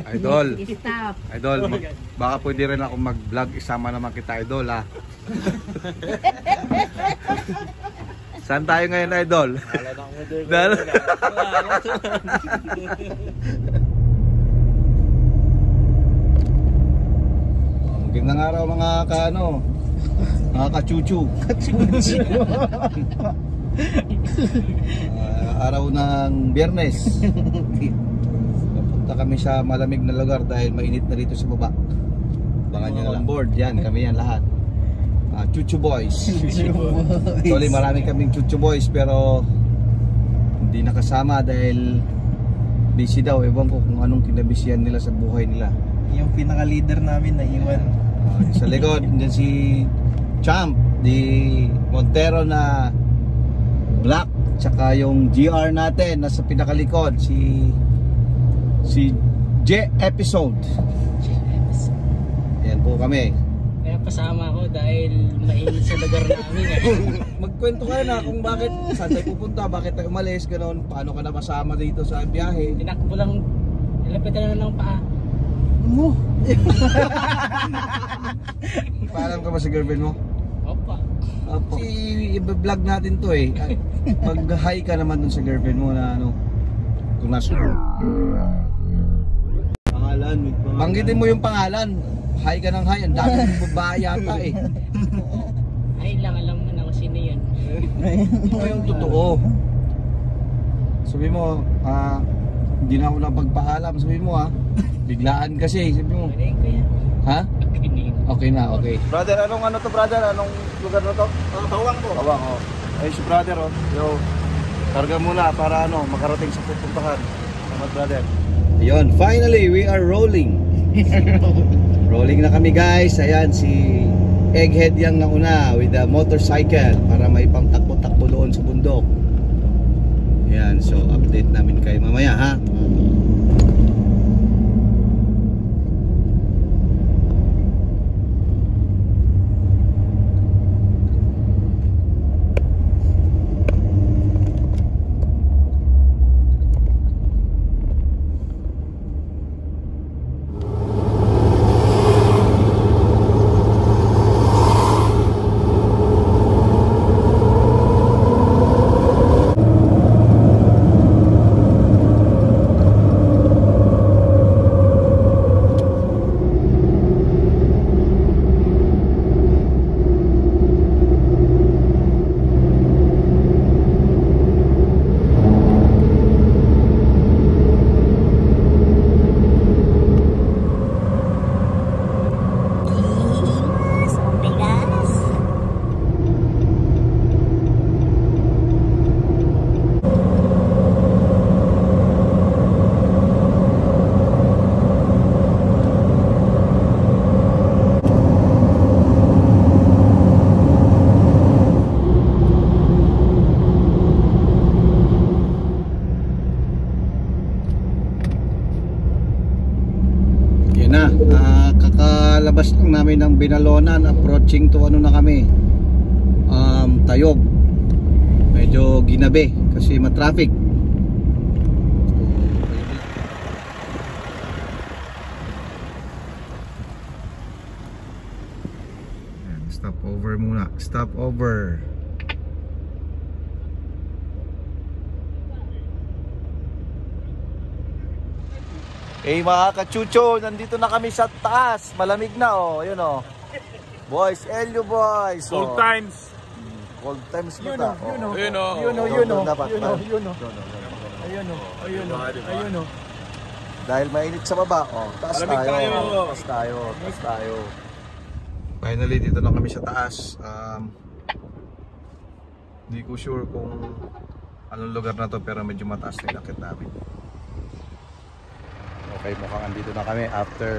Idol. Stop. Idol, baka pwede rin ako mag-vlog. Isama naman kita, Idol, ha? Saan tayo ngayon, Idol? Magandang araw mga mga kachuchu. Araw ng Biyernes. Punta kami sa malamig na lugar dahil mainit na dito sa baba. Abangan nyo on board, yan, kami yan lahat. Chuchu Boys. Actually marami kaming Chuchu Boys pero hindi nakasama dahil busy daw. Ewan ko kung anong kinabisihan nila sa buhay nila. Yung pinaka-leader namin na iwan. Sa likod, din si Champ, di Montero na black, tsaka yung GR natin nasa pinakalikod, si J Episode. Yan po kami. Kaya pasama ko dahil mainit sa lugar namin eh. Magkwento ka na kung bakit, saan tayo pupunta, bakit tayo umalis, gano'n, paano ka napasama dito sa biyahe. Tinakbo lang, nilapitan na lang paa. Mo? Paalam ka ba sa girlfriend mo? Opa. Opo. I-vlog natin to eh. Mag-hi ka naman dun sa girlfriend mo na ano, kung nasa pangalan, banggitin mo yung pangalan. Hi ka ng hi, ang dami mong babae yata eh. Ay lang, alam mo na kung sino yun. Ito yung totoo. Sabi mo, hindi na ako napagpaalam. Sabi mo biglaan kasi. Sabi mo, ha? Okay na, okay. Brother, anong ano to brother? Anong lugar na to? Bawang po. Bawang, oh. Ay si brother, oh. Yo, karga muna para ano, makarating sa pupuntahan. Salamat brother. Ayun, finally we are rolling. Rolling na kami guys. Ayan si Egghead yang nauna with the motorcycle para may pang-takbo-takbo doon sa bundok. Ayan, so update namin kayo mamaya ha. Kakalabas lang namin ng Binalonan, approaching to ano na kami, Tayog. Medyo ginabi kasi matraffic. Stop over muna, stop over. Eh mga kachucho, nandito na kami sa taas. Malamig na oh, yun oh. Boys, Elio boys. Cold times. Cold times na ta. Ayun o. Dahil mainit sa baba, oh. Taas tayo. Finally, dito na kami sa taas. Hindi ko sure kung anong lugar na to, pero medyo mataas na yung akit namin. Okay, mukhang andito na kami after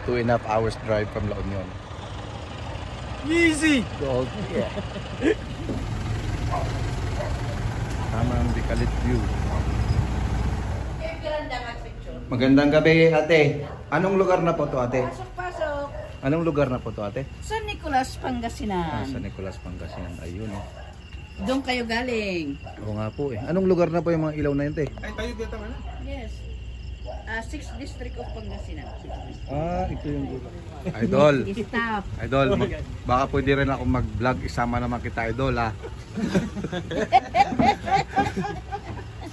2.5 hours drive from La Union. Easy! Gold, yeah. Tama ang Bikalit view. Magandang gabi, ate. Anong lugar na po to, ate? Pasok. Anong lugar na po to, ate? San Nicolas, Pangasinan. San Nicolas, Pangasinan. Ayun oh. Doon kayo galing. Oo nga po eh. Anong lugar na po yung mga ilaw na yun, te? Ay, tayo dito ka na? Yes. 6th District of Pangasinan. Ito yung gulo. Idol. Stop. Idol, baka pwede rin ako mag-vlog. Isama naman kita, Idol, ha?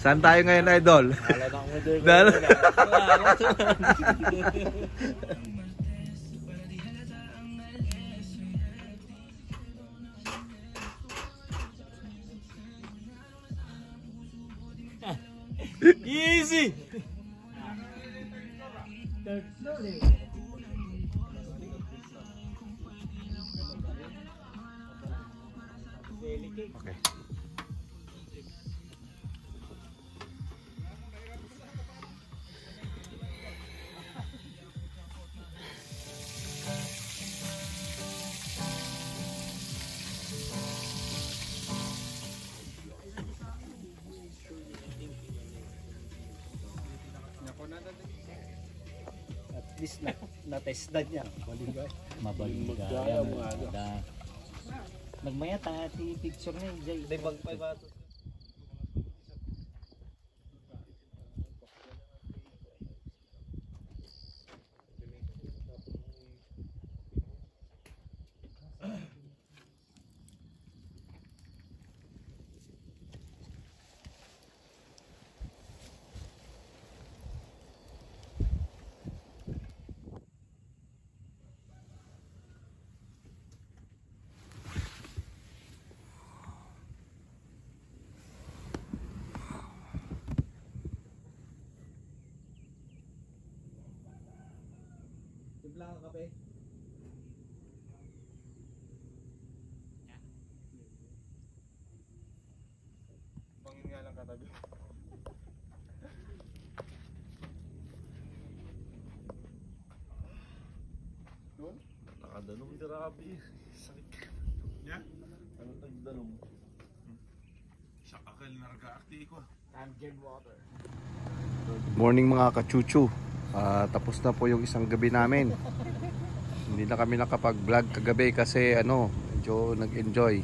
Saan tayo ngayon, Idol? Dahil Easy! okay. At least na-testan niya. Mabaling Nagmaya ti picture na Jay. Timpla ka kape? Pangin nga lang katabi. Doon? Nakadalong grabe. Sakit. Yeah? Ano nagdalong? Sa akal na rag-aakti ko. Morning mga kachuchu. Tapos na po yung isang gabi namin. Hindi na kami nakapag-vlog kagabi kasi medyo nag-enjoy.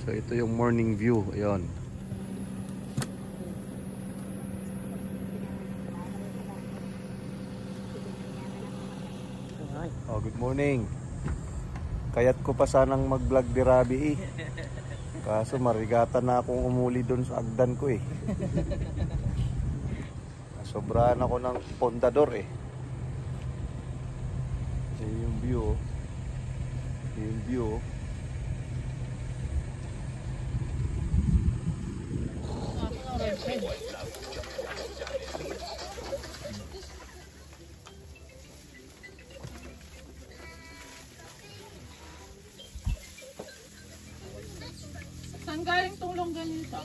So ito yung morning view. Ayun. Oh, good morning. Kayat ko pa sanang mag-vlog di Rabi eh. Kaso marigatan na akong umuli doon sa agdan ko eh. Sobrahan ako ng pondador eh. Yung view. Yung view. Saan galing tong longganisa?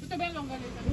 Ito ba yung longganisa?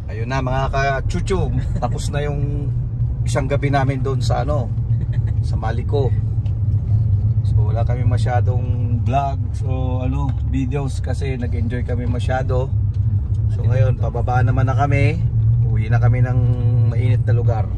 Ayun na mga ka-chuchu, tapos na yung isang gabi namin doon sa sa Maliko. So wala kami masyadong vlogs o videos kasi nag-enjoy kami masyado. So ngayon pababa naman na kami. Uwi na kami ng mainit na lugar.